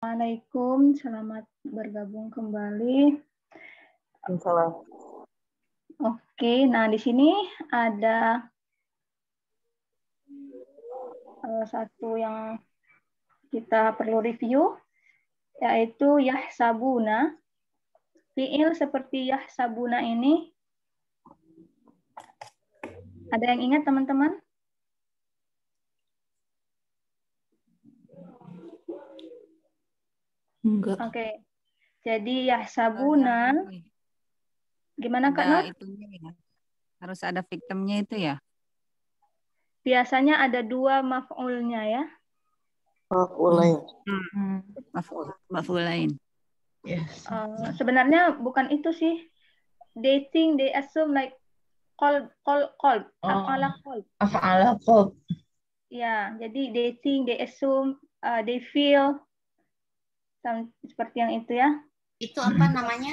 Assalamualaikum, selamat bergabung kembali. Salah. Oke, nah di sini ada satu yang kita perlu review, yaitu yahsabuna. Fiil seperti yahsabuna ini, ada yang ingat teman-teman? Enggak. Oke, jadi yahsabuna, gimana Kak Nur? Itunya ya. Harus ada victimnya itu ya? Biasanya ada dua maf'ulnya ya. Maf'ulain. Maf'ulain. Yes. Sebenarnya bukan itu sih. They think, they assume like qalb. Af'ala qalb. Af'ala qalb. Ya, jadi they think, they assume, they feel, seperti yang itu ya. Itu apa namanya?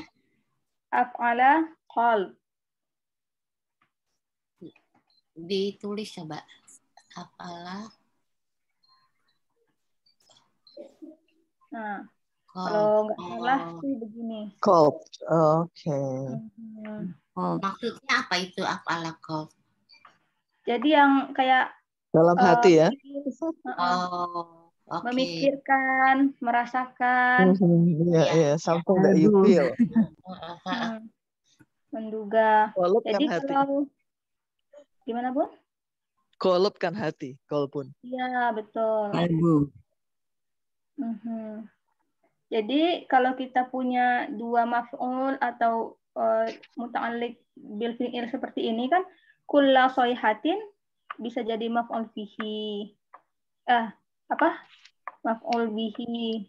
Af'ala qalb. Ditulis coba. Af'ala. Nah, kalau nggak salah sih begini. Qalb. Oke. Maksudnya apa itu af'ala qalb? Jadi yang kayak Dalam hati ya. Okay. Memikirkan, merasakan. Iya, something that you feel. Menduga. Qalb Jadi kan hati. kalau gimana, Bu? Qalb kan hati, qalbun. Iya, betul. Qalbu. Jadi kalau kita punya dua maf'ul atau muta'alliq bil fi'il seperti ini kan, kulla shayhatin bisa jadi maf'ul bihi. Maf'ul bihi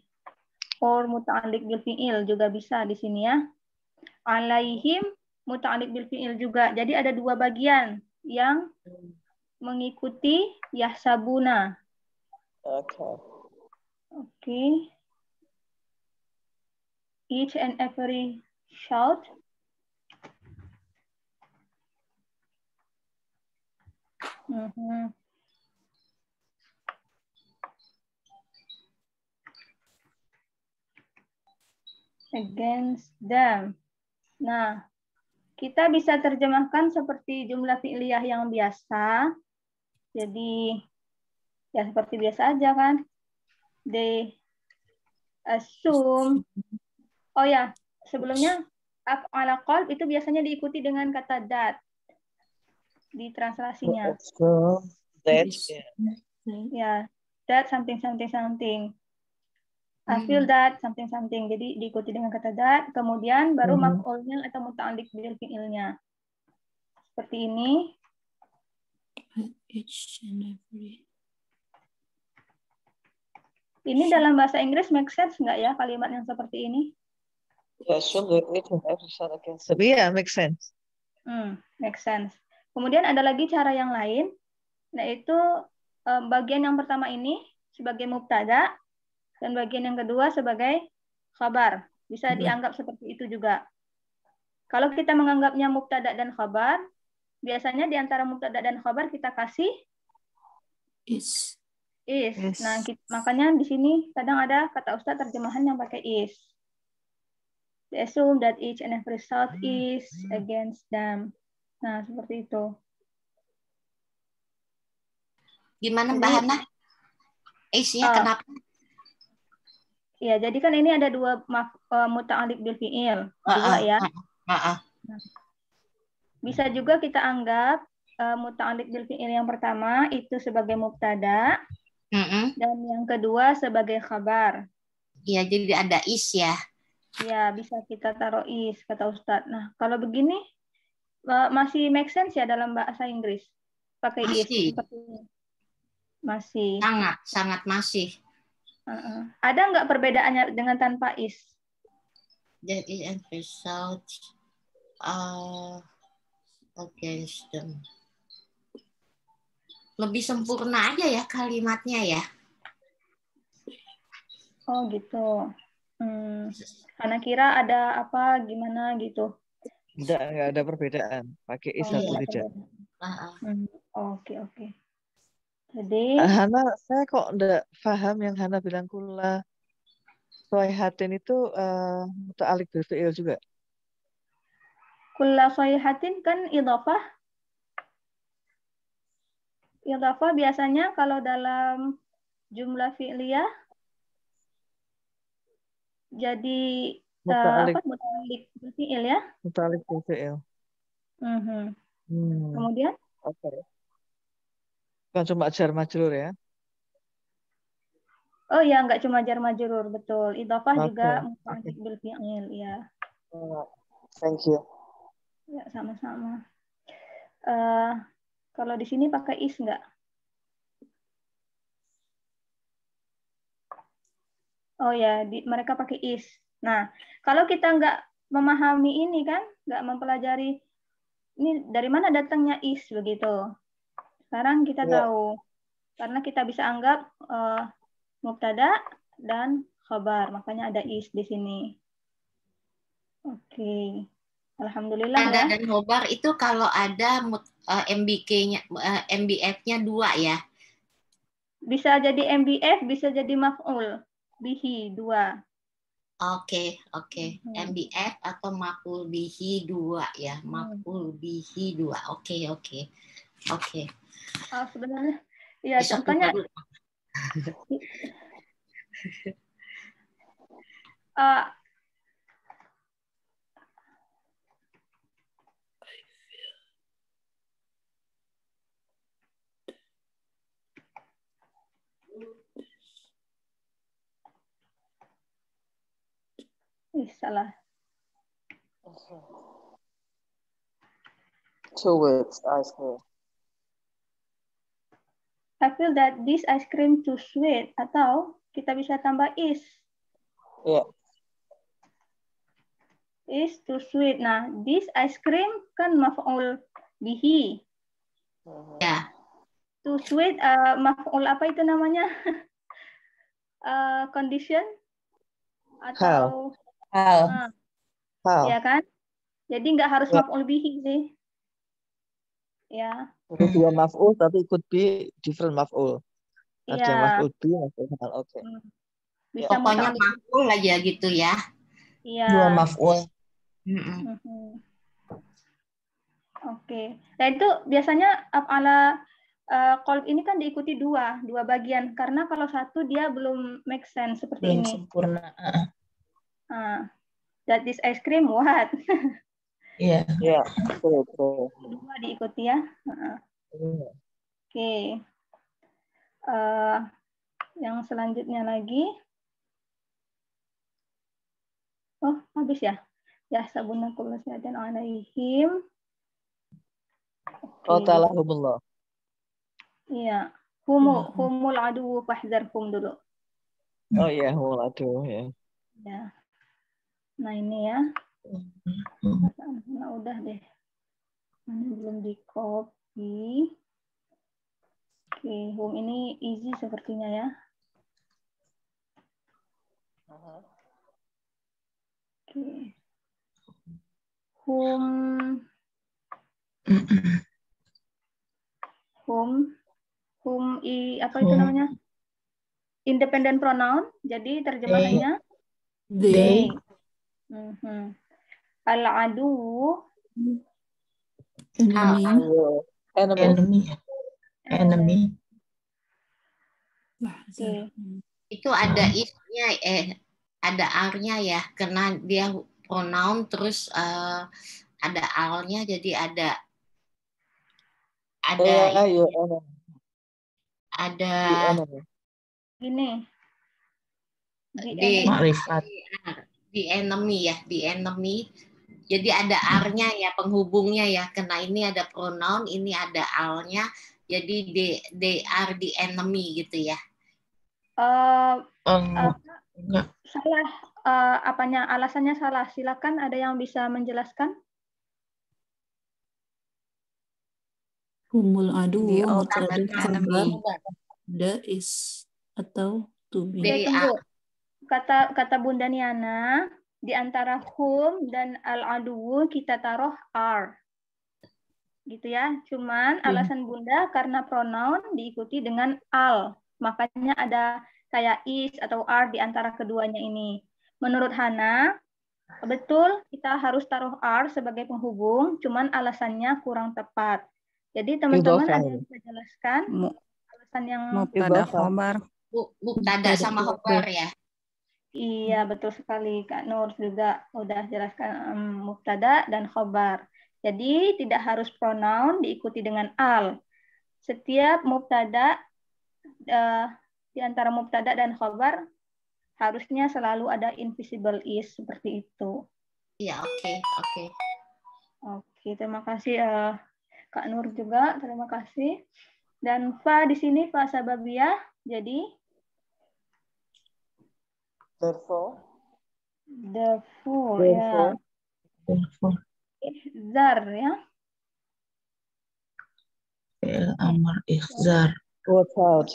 or muta'alliq bil fi'il juga bisa di sini ya. Alaihim muta'alliq bil fi'il juga. Jadi ada dua bagian yang mengikuti yahsabuna. Oke. Each and every shout. Against them. Nah, kita bisa terjemahkan seperti jumlah fi'liyah yang biasa. Jadi, ya seperti biasa aja kan. They assume. Oh ya, sebelumnya af'ala qalb itu biasanya diikuti dengan kata that di translasinya. So, that. Ya, that something. I feel that something. Jadi diikuti dengan kata that, kemudian baru maf'ulnya atau muta'alliq bil fi'ilnya. Seperti ini. Each and every. Ini dalam bahasa Inggris make sense nggak ya kalimat yang seperti ini? Yeah, sure. Each and every shout against them. Yeah, makes sense. Make sense. Kemudian ada lagi cara yang lain, yaitu bagian yang pertama ini sebagai mubtada dan bagian yang kedua sebagai khabar. Bisa dianggap seperti itu juga. Kalau kita menganggapnya mubtada dan khabar, biasanya di antara mubtada dan khabar kita kasih is. Nah, makanya di sini kadang ada kata Ustaz terjemahan yang pakai is. They assume that each and every shout is against them. Nah, seperti itu. Gimana Mbak Hana? Is-nya kenapa? Ya, jadi kan ini ada dua muta'alliq bil fi'il. Dua ya. Bisa juga kita anggap muta'alliq bil fi'il yang pertama itu sebagai mubtada dan yang kedua sebagai khabar. Iya, jadi ada is ya. Ya, bisa kita taruh is, kata Ustadz. Nah, kalau begini masih make sense ya dalam bahasa Inggris? Pakai is seperti ini. Masih. Sangat masih. Ada nggak perbedaannya dengan tanpa is? That is and result against them. Lebih sempurna aja ya kalimatnya ya. Oh gitu. Karena kira ada apa gimana gitu. Enggak ada perbedaan. Pakai is atau tidak. Oke. Jadi Hana, saya kok enggak paham yang Hana bilang kula Soihatin itu muta'alliq bil fi'il juga. Kulla soihatin kan idhofah. Idhofah biasanya kalau dalam jumlah fi'liyah jadi Muta'alliq muta'alliq bil fi'il ya. muta'alliq bil fi'il. Mhm. Hmm. Kemudian Oke. Bukan cuma jar majrur ya. oh ya, nggak cuma jar majrur, betul. Idhofah juga Oke. muta'alliq bil fi'il, ya. Thank you. Ya, sama-sama. Eh, kalau di sini pakai is nggak? Oh ya, mereka pakai is. Nah, kalau kita nggak memahami ini kan, nggak mempelajari ini dari mana datangnya is begitu. Sekarang kita Ya. tahu, karena kita bisa anggap mubtada dan khabar, makanya ada is di sini. Oke, alhamdulillah Ada ya. dan khobar itu kalau ada MBK-nya, MBF-nya 2 ya. Bisa jadi MBF, bisa jadi maf'ul bihi 2. Oke. MBF atau maf'ul bihi 2 ya. Maf'ul bihi 2. Oke. Sebenarnya, ya Besok contohnya baru. salah. 2 words, ice cream. I feel that this ice cream too sweet, atau kita bisa tambah is. Ya. Is too sweet. Nah, this ice cream kan maf'ul bihi. Ya. Too sweet, maf'ul apa itu namanya? Condition atau Hal. ya kan? Jadi nggak harus Ya. maf'ul bihi sih. Ya. Jadi 2 maf'ul tapi could be different maf'ul. Ada yang Iya. maf'ul bi, maf'ul hal. Oke. Bisa Pokoknya maf'ul aja gitu ya. Iya. 2 maf'ul. Oke. Nah itu biasanya af'ala qalb ini kan diikuti dua bagian, karena kalau satu dia belum make sense seperti Belum ini. sempurna. That is ice cream, what? Iya. Ya, betul. Dua diikuti ya. Oke. Yang selanjutnya lagi. Oh, habis ya? Ya sabuna kullu syai'in alaihim. Qatalahumullah. Iya. Humul adu fahdharhum dulu. Oh iya, humul adu ya. Ya. Nah ini ya. Nah, udah deh. Ini belum di copy. Oke, home ini easy sepertinya ya. Oke. Home apa itu namanya? Independent pronoun. Jadi terjemahannya They. Al-adu Enemy. Oke. Itu ada isnya, ada R-nya ya, karena dia pronoun terus ada al-nya, jadi ada Gini. di enemy. Jadi ada R-nya ya, penghubungnya ya, karena ini ada pronoun, ini ada al-nya, jadi they are the enemy gitu ya. Salah, alasannya salah. Silakan, ada yang bisa menjelaskan? Humul adu enemy. The is atau to be. Tunggu. Kata Bunda Niana, di antara hum dan al-adu kita taruh are. Gitu ya. Cuman alasan Bunda karena pronoun diikuti dengan al. Makanya ada kayak is atau are di antara keduanya ini. Menurut Hana, betul kita harus taruh are sebagai penghubung, cuman alasannya kurang tepat. Jadi teman-teman Idhofah. ada yang bisa jelaskan alasan yang Mubtada Idhofah. khobar. Mubtada sama khobar ya. iya betul sekali Kak Nur juga udah jelaskan mubtada dan khobar. Jadi tidak harus pronoun diikuti dengan al. Setiap mubtada di antara mubtada dan khobar harusnya selalu ada invisible is seperti itu. Iya, oke. Oke, terima kasih Kak Nur juga, terima kasih. Dan fa di sini fa sababiyah, jadi Therefore. therefore ya, Therefore, zar ya. fi'il amr ihzar. Watch out.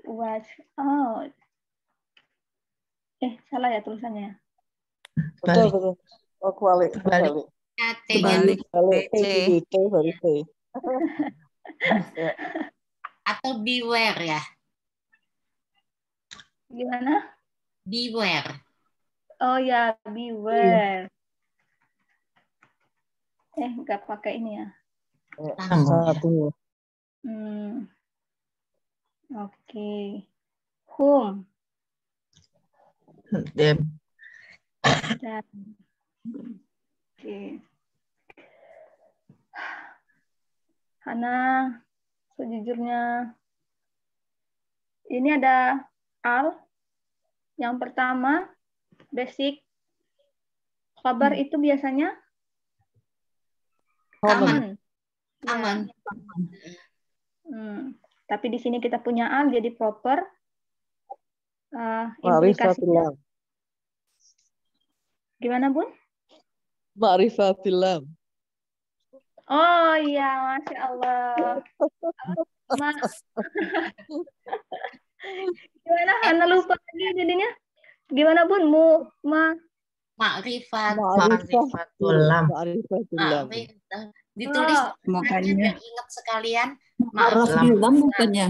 Watch out. Salah ya tulisannya. Betul, Balik. betul. Oh, kualik. Terbalik. Balik. T-nya Balik Balik. T PC. dulu. T baru T. Ya. atau beware ya. Gimana? Beware. Oh ya, beware. Nggak pakai ini ya. Ya. Sambung ya. Satu. Oke. Whom. Them. Dan. Oke. Hana, sejujurnya ini ada al. Yang pertama, basic. Khabar itu biasanya Aman. Ya. Aman. Tapi di sini kita punya al, jadi proper. Implikasinya Ma'rifatillah. gimana, Bun? Ma'rifatillah. Oh iya, Masya Allah. Gimana? Hana lupa lagi jadinya. Gimana, Bun? Ma'rifatullah. Ma'rifatillah. Ditulis Bukannya biar ingat sekalian. Ma'ruf bilam bukannya.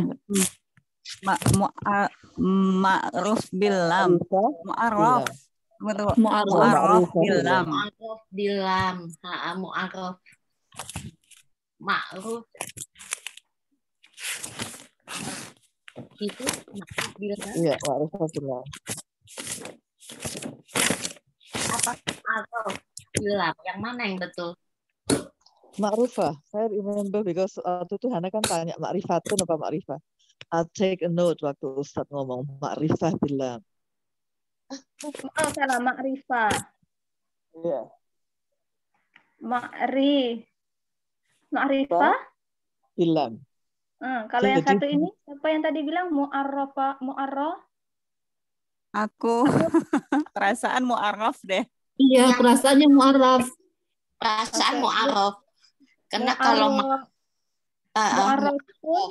ma'ruf bilam. Mu'arraf. Mu'arraf. Mu'arraf bilam. Mu'arraf bilam. Mu'arraf. Ma'ruf. Itu ma'ruf bilam. Iya, ma'rifatillah. Apa ma'ruf bilam? Yang mana yang betul? Ma'rufah. Saya remember because waktu itu Hana kan tanya ma'rifatun apa ma'rifah. I'll take a note waktu Ustadz ngomong ma'rifah bilang. Oh, salah, ma'rifah. Iya. Ma'rifah. Bilang. Kalau yang Jadi- satu ini, apa yang tadi bilang? Mu'arraf. Aku perasaan mu'arraf deh. Iya, perasaannya mu'arraf. Perasaan Oke. mu'arraf. Karena kalau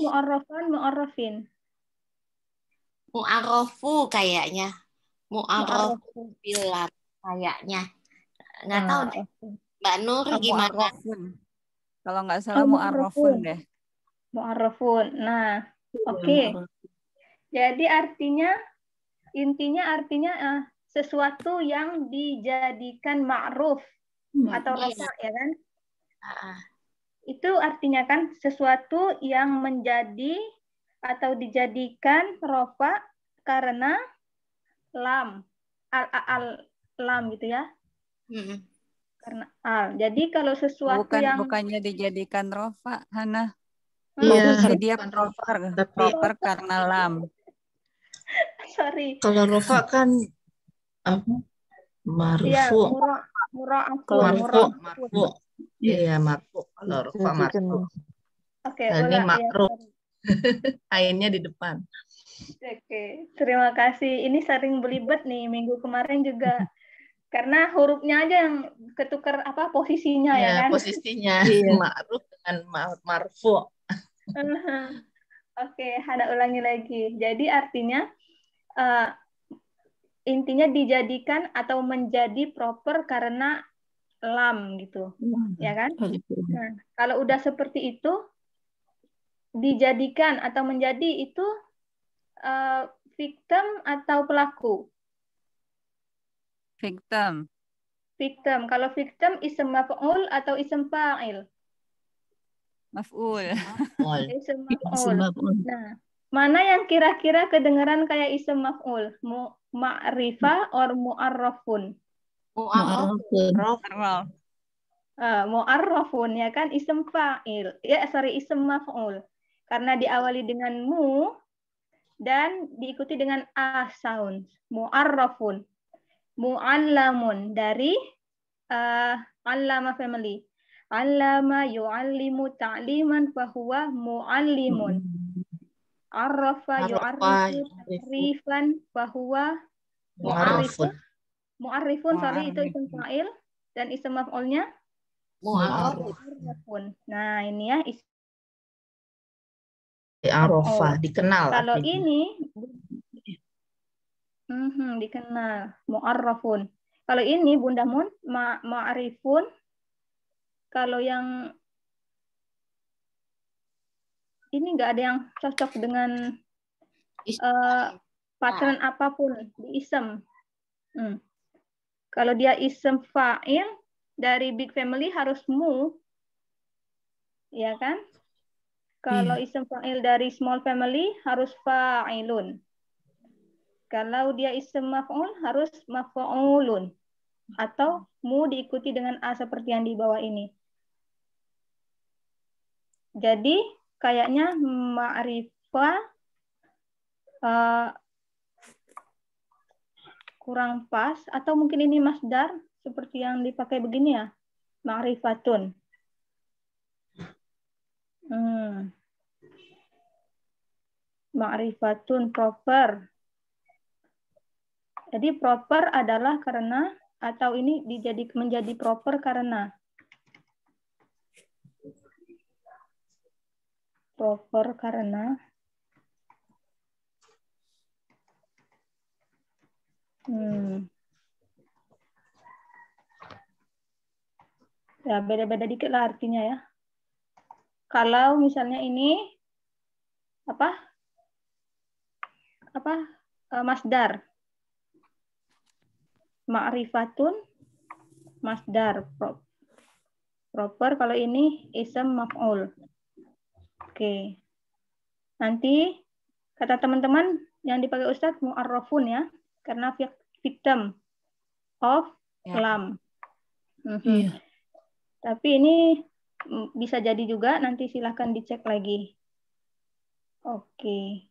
mu'arrafan, mu'arrafin. mu'arrafu kayaknya. Mu'arrafu bilam kayaknya. Nggak tahu deh. Mbak Nur gimana? Mu'arrafun. Kalau nggak salah Oh, mu'arrafun mu'arrafun. deh. Mu'arrafun. Nah, oke. Jadi intinya artinya sesuatu yang dijadikan ma'ruf atau Iya. rofa, ya kan? Itu artinya kan sesuatu yang menjadi atau dijadikan rofa karena lam, lam gitu ya, karena al. Jadi kalau sesuatu yang Bukannya dijadikan rofa, Hana. Iya. Jadi dia proper karena lam. sorry, Kalau rofa kan apa? ya Marfu. marfu. Iya, marfu. Kalau rofa marfu. Oke, Nah, ini ulang, ya, makruf. sorry. Ainnya di depan. Oke, terima kasih. Ini sering belibet nih minggu kemarin juga. Karena hurufnya aja yang ketukar posisinya ya Iya, kan? posisinya ma'ruf dengan marfu. Oke, Hana ulangi lagi. Jadi artinya intinya dijadikan atau menjadi proper karena lam gitu, ya kan? Nah, kalau udah seperti itu, dijadikan atau menjadi itu victim atau pelaku? Victim. Victim. Kalau victim ism maf'ul atau ism fa'il? Maf'ul. Ism Ism maf'ul. maf'ul. Nah, mana yang kira-kira kedengaran kayak ism maf'ul? Ma'rifah or mu'arrafun? Mu'arrafun. Arwal. Mu'arrafun ya kan ism fa'il. Ya, sorry, ism maf'ul. Karena diawali dengan mu dan diikuti dengan a sound. Mu'arrafun. Mu'allamun dari allama family. Allama yu'allimu ta'liman fahuwa mu'allimun. Arrafa yu'arrifu ta'rifan fahuwa mu'arrifun. Mu'arrifun, sorry, itu isim fa'il. Dan isim maf'ulnya mu'arrafun. Nah, ini ya isim Arafah, dikenal. Kalau artinya. ini dikenal, mu'arrafun. Kalau ini Bunda Mun, ma'arifun. Kalau yang ini nggak ada yang cocok dengan pattern apapun di isem. Kalau dia isem fa'il dari big family harus mu, ya kan? Kalau isem fa'il dari small family harus fa'ilun. Kalau dia isem maf'ul harus maf'ulun. Atau mu diikuti dengan a seperti yang di bawah ini. Jadi kayaknya ma'rifah kurang pas, atau mungkin ini masdar seperti yang dipakai begini ya, ma'rifatun. Ma'rifatun proper. Jadi proper adalah karena, atau ini menjadi proper karena. Proper karena ya beda-beda dikit lah artinya ya. Kalau misalnya ini masdar, ma'rifatun masdar proper. Kalau ini ism maf'ul. Oke. Nanti kata teman-teman yang dipakai Ustadz mu'arrafun ya, karena victim of lam. Tapi ini bisa jadi juga, nanti silahkan dicek lagi. Oke.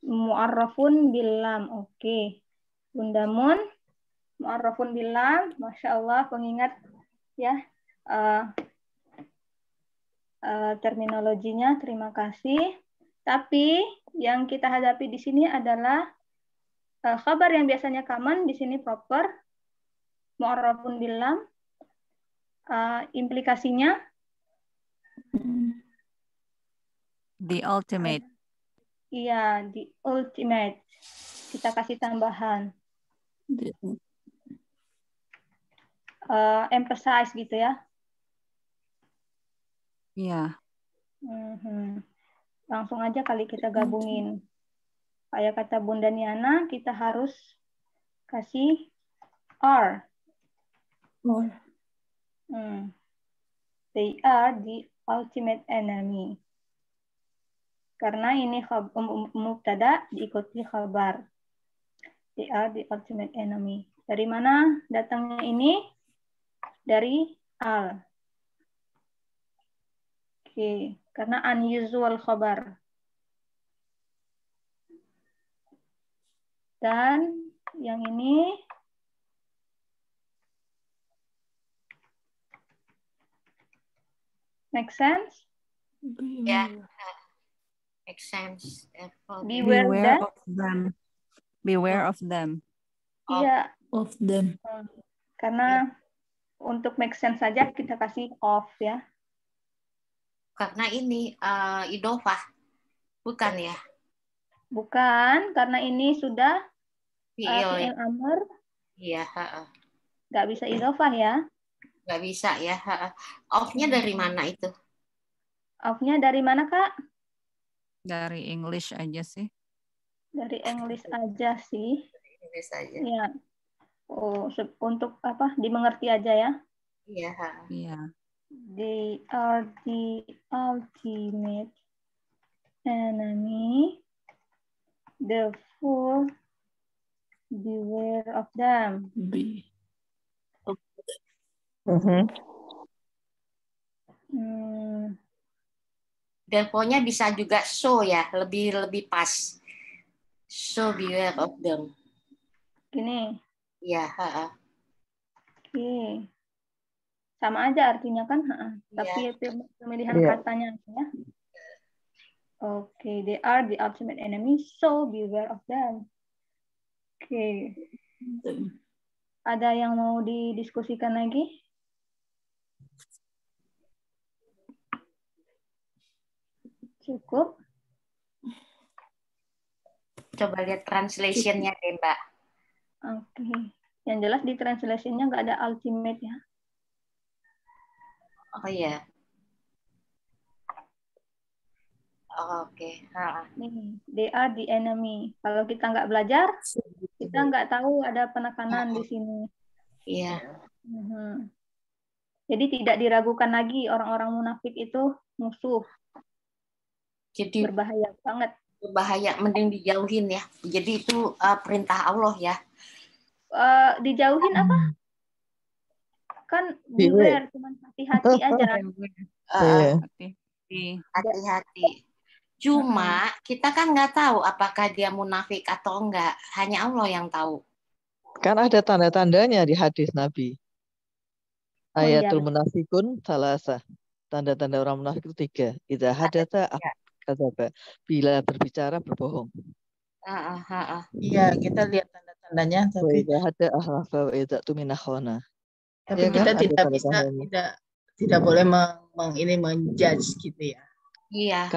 Mu'arrafun bilam. Oke. Bunda Mun, mu'arrafun bilam. Masya Allah, pengingat ya. Terminologinya, terima kasih. Tapi yang kita hadapi di sini adalah khabar yang biasanya common, di sini proper, mu'arrafun bilam. Implikasinya the ultimate. Iya, the ultimate. Kita kasih tambahan. Emphasize gitu ya. Iya. Langsung aja kali kita gabungin. Kayak kata Bunda Niana, kita harus kasih are. They are the ultimate enemy. Karena ini mubtada diikuti khabar. They are the ultimate enemy. Dari mana datangnya ini? Dari al. Oke, karena unusual khabar. Dan yang ini make sense? Ya, make sense. Beware of them. Beware of them. Iya. Of them. Karena untuk make sense saja kita kasih of ya. Karena ini idofah, bukan ya? Bukan, karena ini sudah fi'il amr. Iya. Nggak bisa idofah ya. Nggak bisa ya. Off-nya dari mana itu? Off-nya dari mana, Kak? Dari English aja sih. Dari English aja sih. Inggris aja. Ya. Oh, untuk apa? Dimengerti aja ya. Iya. Iya. They are the ultimate enemy. Therefore, beware of them. B. Hmm, Therefore-nya bisa juga so ya, lebih pas. So beware of them. gini. Iya. Oke. Sama aja artinya kan, tapi pemilihan Iya. katanya ya. Oke, they are the ultimate enemy, so beware of them. Oke, ada yang mau didiskusikan lagi? Cukup? Coba lihat translation-nya deh, Mbak. Oke, yang jelas di translation-nya nggak ada ultimate ya. Oh iya. Oke. Nih, they are the enemy. Kalau kita nggak belajar, kita nggak tahu ada penekanan di sini. Iya. Jadi tidak diragukan lagi orang-orang munafik itu musuh. Jadi Berbahaya banget. berbahaya, mending dijauhin ya. Jadi itu perintah Allah ya. Dijauhin apa? Kan beware, cuman hati-hati aja. Hati-hati. Cuma kita kan nggak tahu apakah dia munafik atau enggak. Hanya Allah yang tahu. Kan ada tanda-tandanya di hadis Nabi. Oh, iya, Ayatul betul. munafikun salasa. Tanda-tanda orang munafik itu 3. Idza hadatsa kadzaba. Bila berbicara berbohong. Iya, kita lihat tanda-tandanya, Wa tapi idza hada ahlafa wa idza tumina khana. tapi Ya kan? kita Ada tidak bisa tanda-tandanya. tidak boleh menjudge gitu ya. Iya.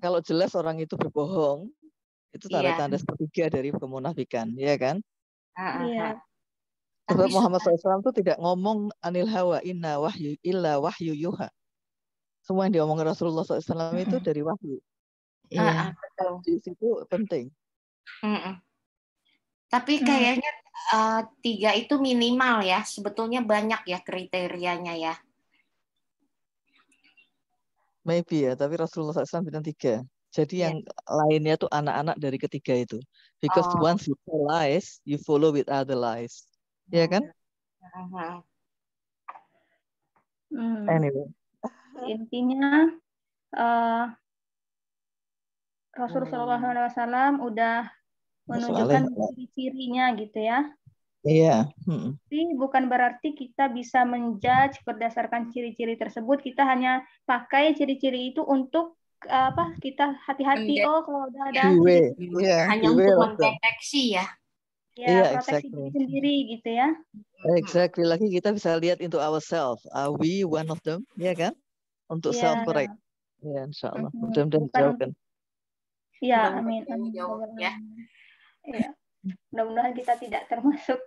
Kalau jelas orang itu berbohong, itu Iya. tanda-tanda sepertiga dari kemunafikan, ya kan? Iya. Sebab Tapi Muhammad SAW itu tidak ngomong anil hawa inna wahyu illa wahyu yuha. Semua yang diomongin Rasulullah SAW itu dari wahyu. Iya. Betul. Di situ penting. Tapi kayaknya 3 itu minimal ya. Sebetulnya banyak ya kriterianya ya. Maybe ya, tapi Rasulullah SAW bilang 3. Jadi yang lainnya tuh anak-anak dari ketiga itu. Because once you tell lies, you follow with other lies. Ya kan? Anyway. Intinya Rasulullah SAW udah menunjukkan ciri-cirinya gitu ya. Iya. Tapi bukan berarti kita bisa menjudge berdasarkan ciri-ciri tersebut. Kita hanya pakai ciri-ciri itu untuk kita hati-hati. Oh, kalau udah ada ciri-ciri hanya untuk mendeteksi ya. Ya, proteksi diri sendiri gitu ya. Exactly. Lagi kita bisa lihat into ourselves. Are we one of them? Ya kan? Untuk self-correct. Ya, insya Allah. Mudah-mudahan dijauhkan. Ya, amin. Ya. Mudah-mudahan kita tidak termasuk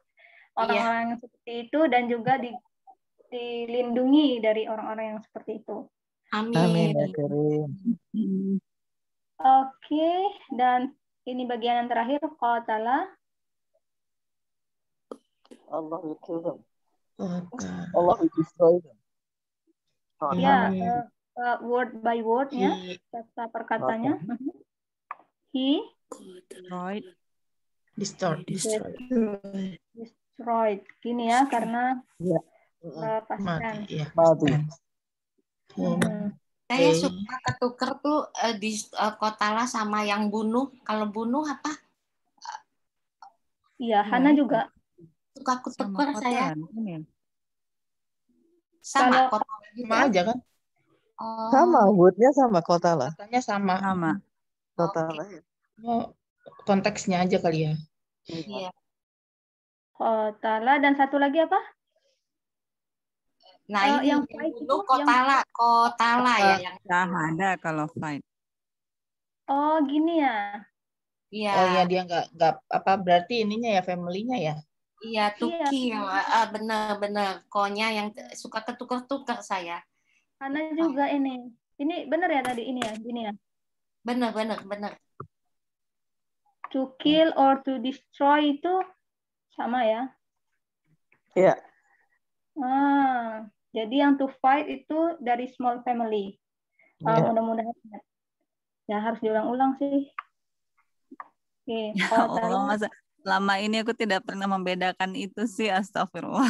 orang-orang yang seperti itu dan juga dilindungi dari orang-orang yang seperti itu. Amin. Oke, dan ini bagian yang terakhir, qatala. Allah will kill them. Allah will destroy them. Ya, word by word ya, kata perkatanya. He destroyed. Gini ya, karena melepaskan. Saya suka ketuker tuh di qatala sama yang bunuh. Kalau bunuh apa? Iya, Hana juga. Suka ketuker saya. Sama aja kan? Sama, wordnya sama, qatala. Katanya sama. Qatala. Konteksnya aja kali ya. Iya. Qatala dan satu lagi apa? Nah, ini yang bunuh qatala ya yang ada kalau fight. Oh, gini ya. Iya. Oh ya, dia nggak apa berarti ininya ya family-nya ya. Iya, tuki benar-benar. Konya yang suka ketukar-tukar saya. Hana juga ini. Ini benar ya tadi ini ya, gini ya. Benar. To kill or to destroy itu sama ya. Iya. Jadi yang to fight itu dari small family. Iya. Mudah-mudahan ya harus diulang-ulang sih. Oke. Ya Allah, masa selama ini aku tidak pernah membedakan itu sih, astagfirullah.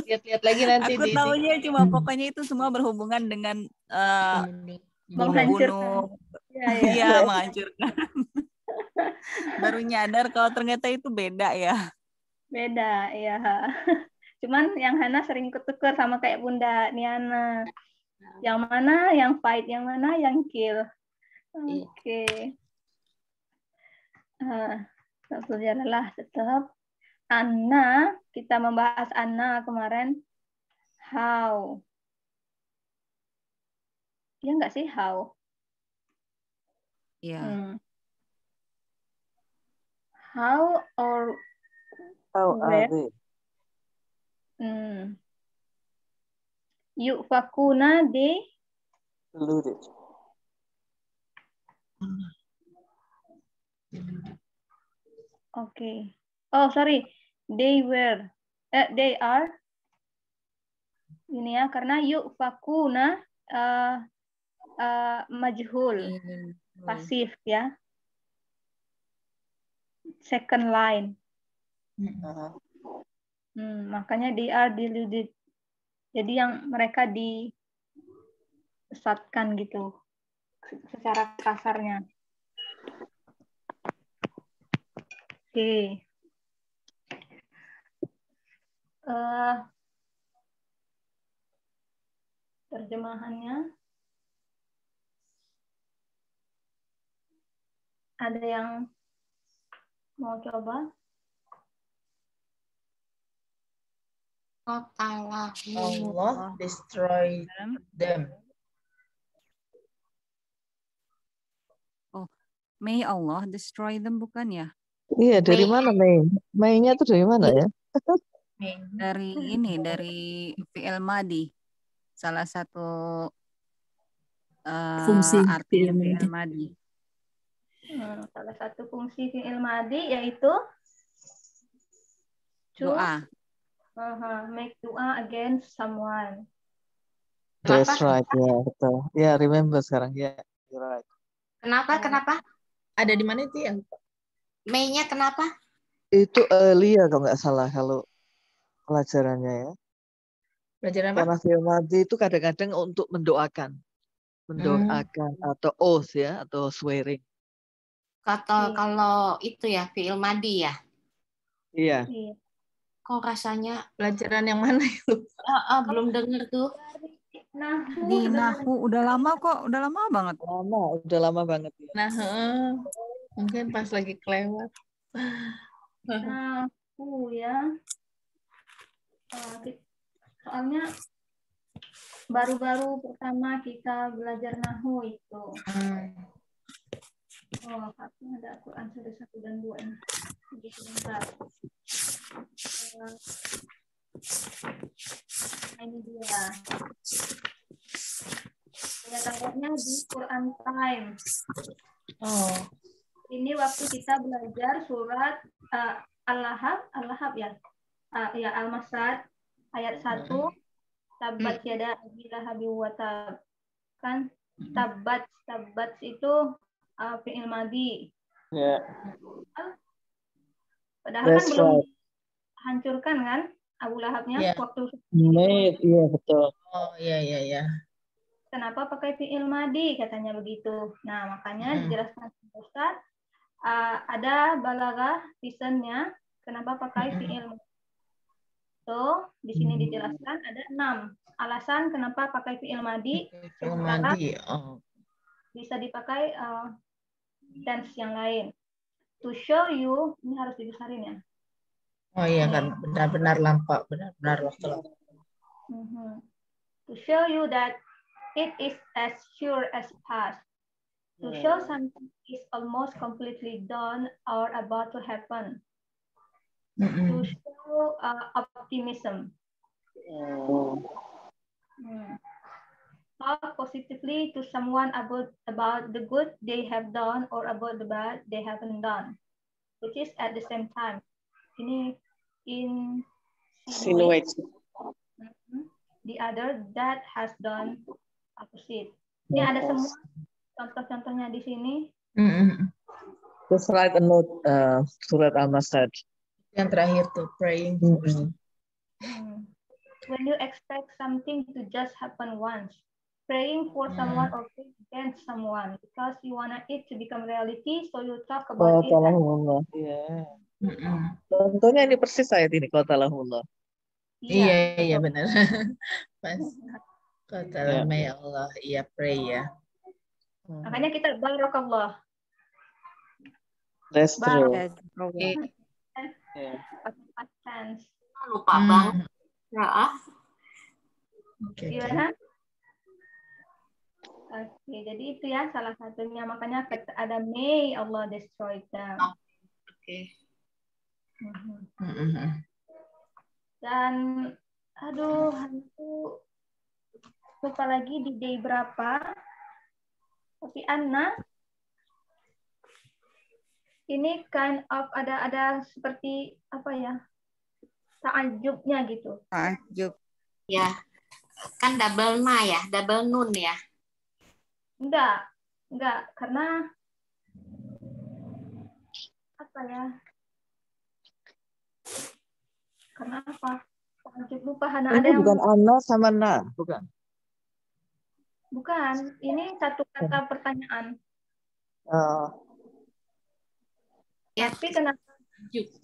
Lihat-lihat lagi nanti Aku taunya cuma pokoknya itu semua berhubungan dengan membunuh. Iya, menghancurkan. Baru nyadar kalau ternyata itu beda ya. Beda, ya. Cuman yang Hana sering ketuker sama kayak Bunda Niana. Yang mana yang fight, yang mana yang kill. Oke. Berjalanlah tetap. Anna, kita membahas Anna kemarin. How. Ya nggak sih, how? Iya. How or are where? they? Yufakuna de Deluded. Okay. Oh, sorry. They were. They are. Ini ya, karena yufakuna majhul. Pasif ya. Second line. Makanya they are deluded. Jadi yang mereka disesatkan gitu secara kasarnya. Oke. Terjemahannya ada yang mau coba? Allah destroy them. Oh, may Allah destroy them, bukan ya? Iya, dari mana Mei? Mei-nya tuh dari mana ya? Dari ini, dari fi'il madi. Salah satu Fungsi arti fi'il fi'il madi. madi. Salah satu fungsi fi'il madi yaitu Doa. Make doa against someone. That's right, ya betul. Ya, remember sekarang ya. You're right. Kenapa? Ada di mana itu ya? May-nya kenapa? Itu earlier kalau nggak salah kalau pelajarannya ya. Pelajaran apa? Karena fi'il madi itu kadang-kadang untuk mendoakan atau oath ya atau swearing. Kalau itu ya fi'il madi ya. Iya. Kok rasanya Pelajaran yang mana itu? belum dengar tuh. Di Nahu udah lama kok, udah lama banget. Udah lama banget ya. Nah, mungkin pas lagi kelewat. Nahu ya. Soalnya baru-baru pertama kita belajar Nahu itu. Ada Quran sudah 1 dan 2 ini. Jadi sebentar. Ini dia. Ayat-ayatnya di Quran Time. Ini waktu kita belajar surat Al-Lahab ya. Ya Al-Masad ayat 1. Tabbat yada abi lahabin wa tab. Kan tabbat itu fi'il madi. Ya. Padahal kan belum hancurkan kan Abu Lahabnya waktu Iya betul. Oh iya. Kenapa pakai fi'il madi katanya begitu. Nah, makanya dijelaskan Ustaz ada balaghah reason-nya kenapa pakai fi'il madi. So, di sini dijelaskan ada 6 alasan kenapa pakai fi'il madi. Bisa dipakai tense yang lain. To show you, ini harus dibesarin ya. Oh iya kan, benar-benar lampak, benar-benar waktu lampak. To show you that it is as sure as past. To show something is almost completely done or about to happen. To show optimism. talk positively to someone about the good they have done or about the bad they haven't done, which is at the same time. Ini insinuate the other that has done opposite. Ini ada semua contoh-contohnya di sini. Just write a note, Surat Al-Masad. Yang terakhir tuh praying. When you expect something to just happen once, praying for someone or praying against someone because you want it to become reality, so you talk about it. Yeah. Contohnya ini persis ayat ini, qatalahullah. Iya benar. Pas qatalah ya Allah, iya pray ya. Makanya kita barakallah. That's true. Lupa banget. Gimana? Oke, jadi itu ya salah satunya. Makanya ada may Allah destroy them. Oke. Dan aduh, aku lupa lagi di day berapa. Tapi Anna, ini kind of ada seperti apa ya? Ta'ajubnya gitu. Ta'ajub. Ya. Kan double na ya, double nun ya. Enggak, karena apa ya? Karena apa? Ta'ajub lupa. Hana ada yang bukan Anna sama Na, bukan. Bukan, ini satu kata pertanyaan. Tapi kenapa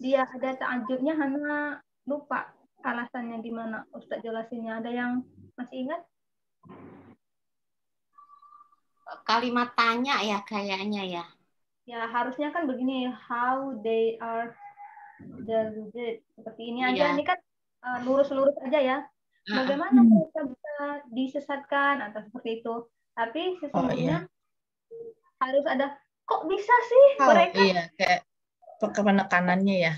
dia ada ta'ajubnya, Hana lupa alasannya gimana. Ustaz jelasinnya. Ada yang masih ingat? Kalimat tanya ya kayaknya ya. Ya harusnya kan begini, how they are deluded. Seperti ini aja, ini kan lurus-lurus aja ya. Bagaimana mereka bisa disesatkan atau seperti itu. Tapi sesungguhnya harus ada, kok bisa sih mereka? Iya, kayak penekanannya ya.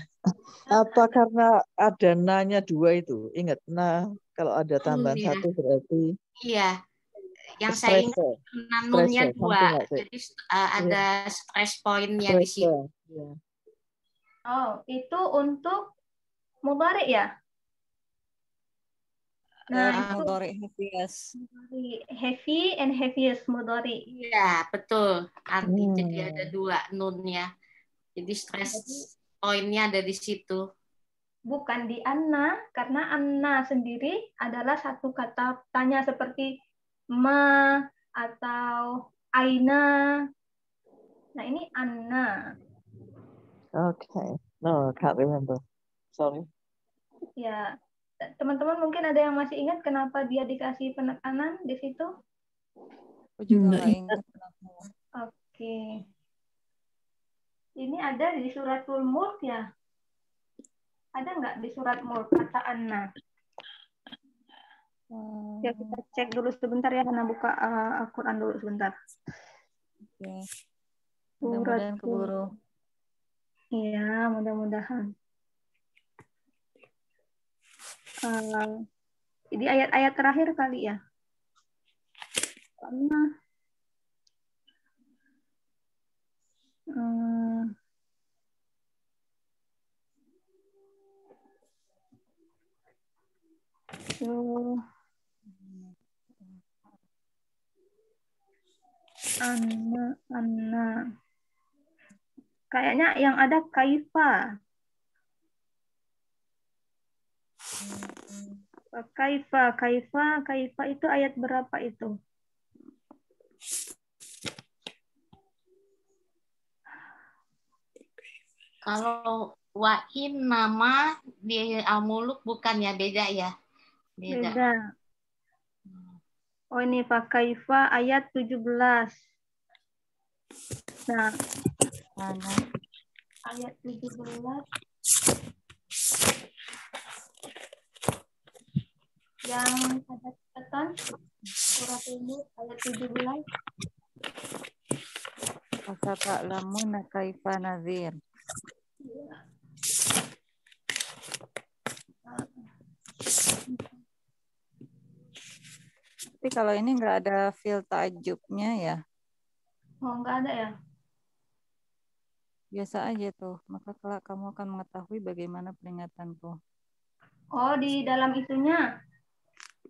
Apa karena ada na-nya 2 itu? Ingat, na kalau ada tambahan 1 berarti. Iya. Yang saya ingat nunnya 2. Jadi ada stress point-nya di situ. Oh, itu untuk mudhari ya? Nah, itu heavy and heaviest mudhari. Iya, betul. Jadi ada 2 nunnya. Jadi stress point-nya ada di situ. Bukan di anna, karena anna sendiri adalah satu kata tanya seperti ma atau aina. Nah, ini anna. Okay. No, I can't remember. Sorry. Ya, teman-teman mungkin ada yang masih ingat kenapa dia dikasih penekanan di situ? Aku juga nggak ingat. Oke. Ini ada di suratul Mulk ya? Ada nggak di surat Mulk kata anna? Ya, kita cek dulu sebentar ya, karena buka Al-Quran dulu sebentar. Oke. Mudah-mudahan keburu. Iya, mudah-mudahan. Jadi ayat-ayat terakhir kali ya. Karena Anna. Kayaknya yang ada kaifa. Kaifa itu ayat berapa itu? Kalau wa'in nama di Al-Muluk bukan ya, beda ya? Beda. Oh, ini Kaifa ayat 17. Nah, ayat 17 yang ada catatan surat ini ayat 17. Fata'lamuna kaifa nadhir. Tapi kalau ini nggak ada fil ta'jubnya ya. Oh, nggak ada ya? Biasa aja tuh. Maka kelak kamu akan mengetahui bagaimana peringatanku. Oh, di dalam itunya,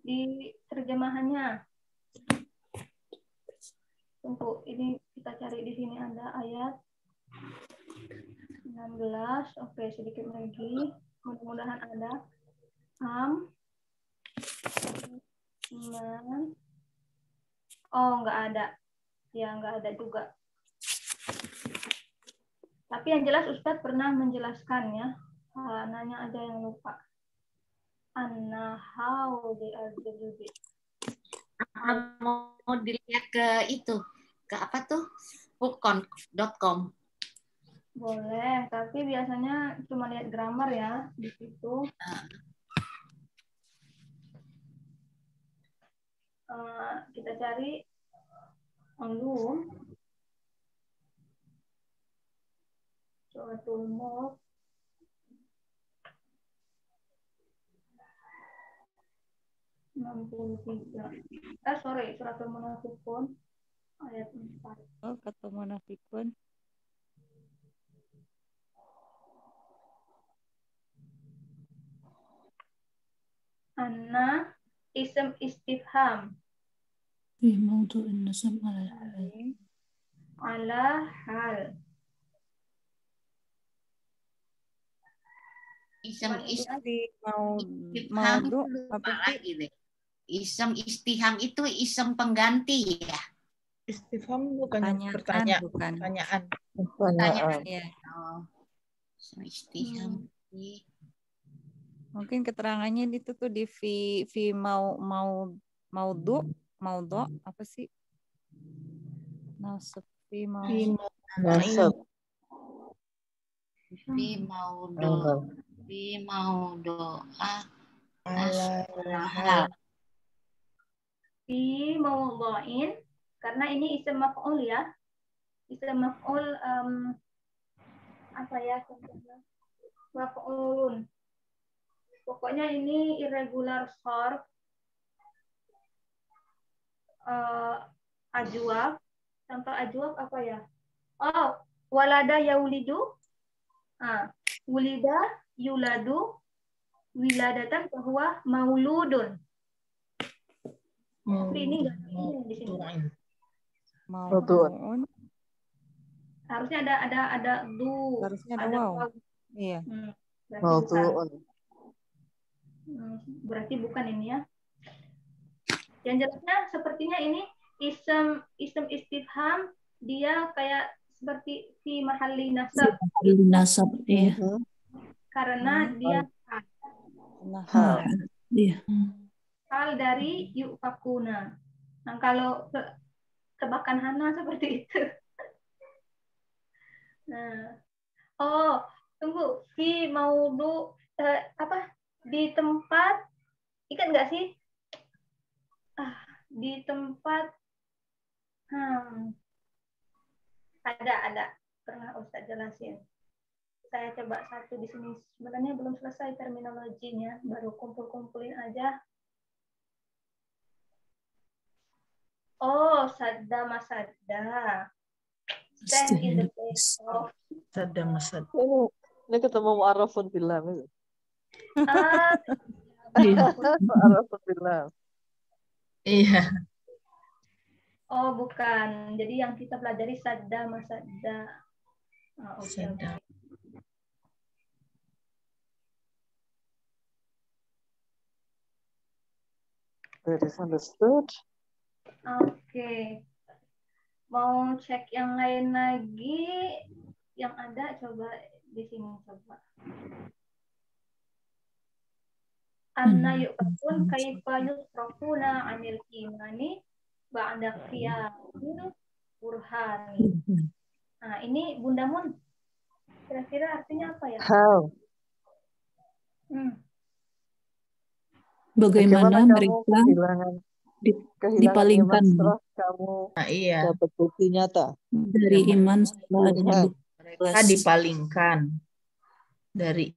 di terjemahannya. Tunggu, ini kita cari di sini ada ayat 16. Oke, sedikit lagi. Mudah-mudahan ada. Oh, nggak ada. Ya, nggak ada juga. Tapi yang jelas Ustadz pernah menjelaskannya. Nanya aja yang lupa. How they are delivered. Mau dilihat ke itu, ke apa tuh? Bookcon.com. Boleh, tapi biasanya cuma lihat grammar ya di situ. Kita cari ulum. Suratul Mulk. Suratul Munafiqun ayat 4. Oh, kata munafikun. Anna ism istifham في موضوع النصب على الحال. ala hal. Isem Mau do apa apa sih? lagi deh? Isem istiham itu isem pengganti ya. Istifham bukan Pertanyaan, bukan. pertanyaan. Pertanyaan. Iya. Oh, isem istiham. Mungkin keterangannya itu tuh di mau do apa sih? Nasab fi mau Nasab. Fi mau doa Ala Fi mawdhu'in, karena ini ism maf'ul ya. Ism maf'ul apa ya? Maf'ulun. Pokoknya ini irregular short. Ajwab. Contoh ajwab apa ya? Oh, walada yaulidu. Wulida yuladu wiladatan bahwa mauludun. Tapi ini enggak ada di sini. Maudu'un. Harusnya ada du. Harusnya ada waw. Iya. Berarti bukan ini ya. Yang jelasnya sepertinya ini ism istifham, dia kayak seperti fi mahalli nasab. Nasab, iya. Karena dia Iya. hal dari yufakuna. Nah, kalau tebakan Hana seperti itu. Nah. Oh, tunggu. Fi maudu apa? Di tempat, ikan nggak sih? Di tempat ada. Pernah Ustaz jelasin. Saya coba satu di sini. Sebenarnya belum selesai terminologinya, baru kumpul-kumpulin aja. Oh, sadda masadda. Stand in the place of. Sadda masad. Ini ketemu mu'arrafun billah. Mu'arrafun billah. Iya. Oh, bukan. Jadi yang kita pelajari sadda masadda. Okay. That is understood. Oke. Mau cek yang lain lagi? Yang ada coba di sini coba. Anna yu'fakun kaifa yusrafuna 'anil imani ba'da qiyamil burhani. Nah, ini Bunda Mun. Kira-kira artinya apa ya? How? Bagaimana mereka dipalingkan setelah kamu dapat bukti nyata dari iman setelah adanya bukti mereka dipalingkan dari